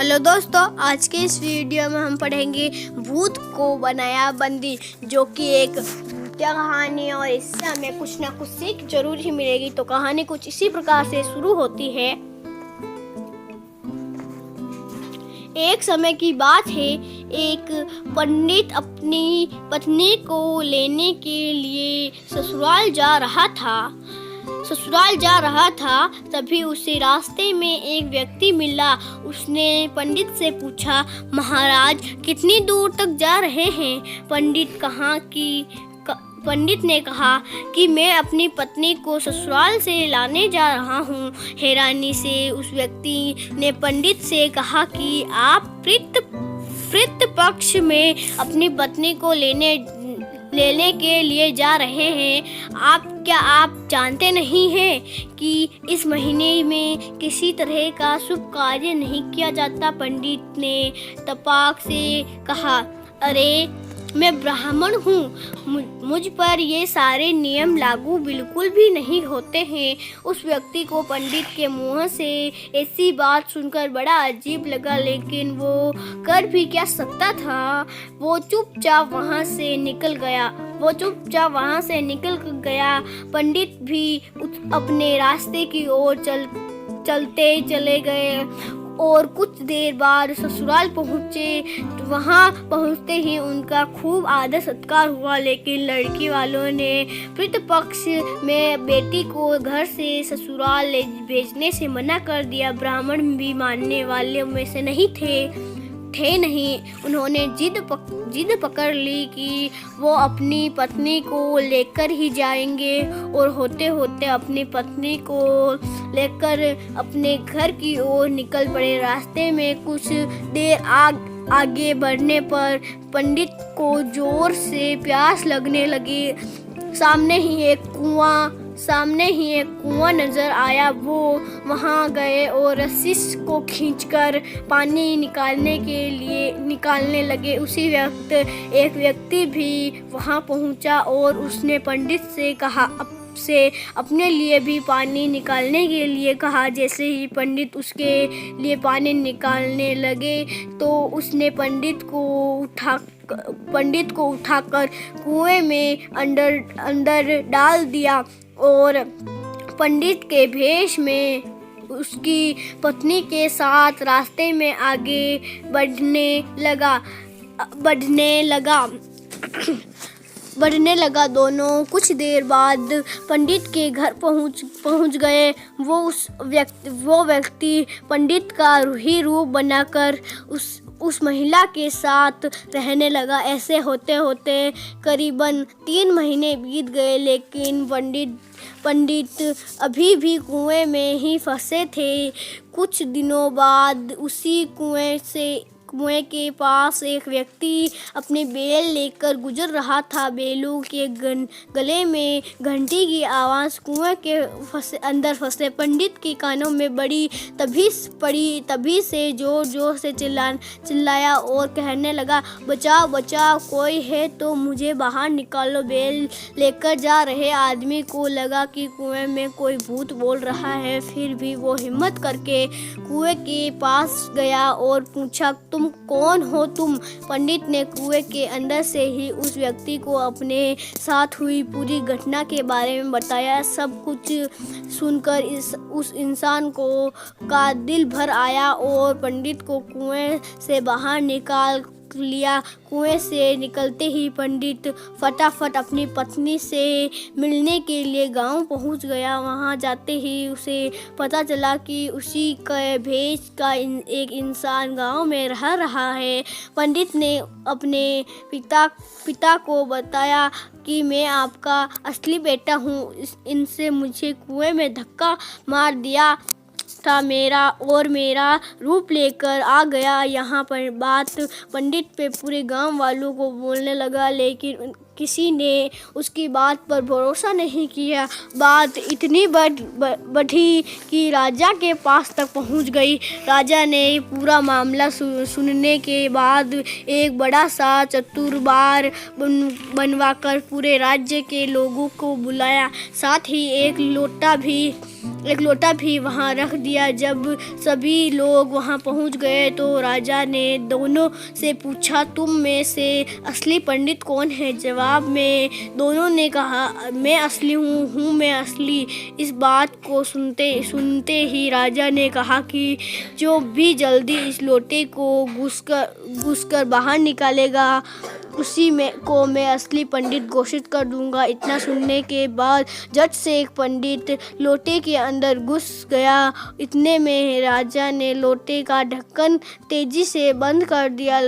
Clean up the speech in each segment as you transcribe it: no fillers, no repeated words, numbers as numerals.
Hello दोस्तों, आज के इस वीडियो में हम पढ़ेंगे भूत को बनाया बंदी, जो कि एक भूतिया कहानी है और इससे हमें कुछ ना कुछ सीख जरूर ही मिलेगी। तो कहानी कुछ इसी प्रकार से शुरू होती है। एक समय की बात है, एक पंडित अपनी पत्नी को लेने के लिए ससुराल जा रहा था। तभी उसे रास्ते में एक व्यक्ति मिला। उसने पंडित से पूछा, महाराज कितनी दूर तक जा रहे हैं? पंडित ने कहा कि मैं अपनी पत्नी को ससुराल से लाने जा रहा हूँ। हैरानी से उस व्यक्ति ने पंडित से कहा कि आप पितृ पक्ष में अपनी पत्नी को लेने के लिए जा रहे हैं। क्या आप जानते नहीं हैं कि इस महीने में किसी तरह का शुभ कार्य नहीं किया जाता? पंडित ने तपाक से कहा, अरे मैं ब्राह्मण हूँ, मुझ पर ये सारे नियम लागू बिल्कुल भी नहीं होते हैं। उस व्यक्ति को पंडित के मुंह से ऐसी बात सुनकर बड़ा अजीब लगा, लेकिन वो कर भी क्या सकता था। वो चुपचाप वहाँ से निकल गया। पंडित भी अपने रास्ते की ओर चलते चले गए और कुछ देर बाद ससुराल पहुँचे। वहाँ पहुँचते ही उनका खूब आदर सत्कार हुआ, लेकिन लड़की वालों ने पितृपक्ष में बेटी को घर से ससुराल भेजने से मना कर दिया। ब्राह्मण भी मानने वाले में से नहीं थे। उन्होंने जिद पकड़ ली कि वो अपनी पत्नी को लेकर ही जाएंगे, और होते होते अपनी पत्नी को लेकर अपने घर की ओर निकल पड़े। रास्ते में कुछ देर आगे बढ़ने पर पंडित को जोर से प्यास लगने लगी। सामने ही एक कुआं नजर आया। वो वहां गए और रस्सी को खींचकर पानी निकालने लगे। उसी वक्त एक व्यक्ति भी वहां पहुंचा और उसने पंडित से अपने लिए भी पानी निकालने के लिए कहा। जैसे ही पंडित उसके लिए पानी निकालने लगे तो उसने पंडित को उठाकर कुएं में अंदर डाल दिया और पंडित के भेष में उसकी पत्नी के साथ रास्ते में आगे बढ़ने लगा। दोनों कुछ देर बाद पंडित के घर पहुंच गए। वो व्यक्ति पंडित का ही रूप बनाकर उस महिला के साथ रहने लगा। ऐसे होते होते करीबन 3 महीने बीत गए, लेकिन पंडित अभी भी कुएं में ही फंसे थे। कुछ दिनों बाद उसी कुएं के पास एक व्यक्ति अपने बैल लेकर गुजर रहा था। बैलों के गले में घंटी की आवाज़ कुएं के अंदर फंसे पंडित के कानों में बड़ी। तभी से जोर से चिल्लाया और कहने लगा, बचाओ बचाओ, कोई है तो मुझे बाहर निकालो। बैल लेकर जा रहे आदमी को लगा कि कुएं में कोई भूत बोल रहा है। फिर भी वो हिम्मत करके कुएं के पास गया और पूछा, तुम कौन हो तुम? पंडित ने कुएं के अंदर से ही उस व्यक्ति को अपने साथ हुई पूरी घटना के बारे में बताया। सब कुछ सुनकर उस इंसान का दिल भर आया और पंडित को कुएं से बाहर निकाल लिया। कुएं से निकलते ही पंडित फटाफट अपनी पत्नी से मिलने के लिए गांव पहुंच गया। वहां जाते ही उसे पता चला कि उसी के भेष का एक इंसान गांव में रह रहा है। पंडित ने अपने पिता को बताया कि मैं आपका असली बेटा हूँ। इनसे मुझे कुएं में धक्का मार दिया था मेरा रूप लेकर आ गया। यहाँ पर बात पंडित पे पूरे गांव वालों को बोलने लगा, लेकिन किसी ने उसकी बात पर भरोसा नहीं किया। बात इतनी बढ़ी कि राजा के पास तक पहुंच गई। राजा ने पूरा मामला सुनने के बाद एक बड़ा सा चतुरबार बनवाकर पूरे राज्य के लोगों को बुलाया। साथ ही एक लोटा भी वहां रख दिया। जब सभी लोग वहां पहुंच गए तो राजा ने दोनों से पूछा, तुम में से असली पंडित कौन है? जवाब में दोनों ने कहा, मैं असली हूँ मैं असली। इस बात को सुनते ही राजा ने कहा कि जो भी जल्दी इस लोटे को घुसकर बाहर निकालेगा उसी को मैं असली पंडित घोषित कर दूंगा। इतना सुनने के बाद झट से एक पंडित लोटे के अंदर घुस गया। इतने में राजा ने लोटे का ढक्कन तेजी से बंद कर दिया।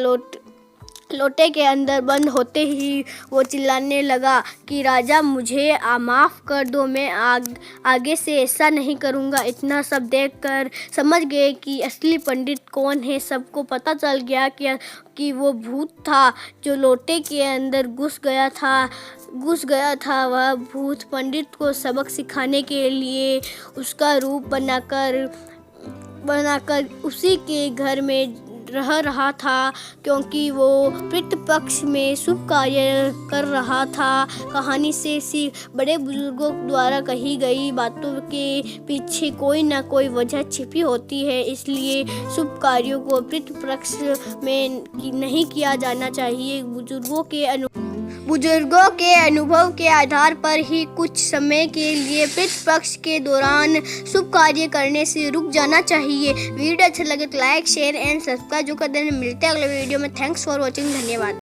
लोटे के अंदर बंद होते ही वो चिल्लाने लगा कि राजा मुझे माफ़ कर दो, मैं आगे से ऐसा नहीं करूँगा। इतना सब देखकर समझ गए कि असली पंडित कौन है। सबको पता चल गया कि वो भूत था जो लोटे के अंदर घुस गया था। वह भूत पंडित को सबक सिखाने के लिए उसका रूप बनाकर उसी के घर में रह रहा था, क्योंकि वो पितृपक्ष में शुभ कार्य कर रहा था। कहानी से सिर्फ बड़े बुजुर्गों द्वारा कही गई बातों के पीछे कोई ना कोई वजह छिपी होती है, इसलिए शुभ कार्यों को पितृपक्ष में नहीं किया जाना चाहिए। बुजुर्गों के अनुभव के आधार पर ही कुछ समय के लिए पितृपक्ष के दौरान शुभ कार्य करने से रुक जाना चाहिए। वीडियो अच्छा लगे तो लाइक शेयर एंड सब्सक्राइब जो कर देना। मिलते हैं अगले वीडियो में। Thanks for watching. धन्यवाद।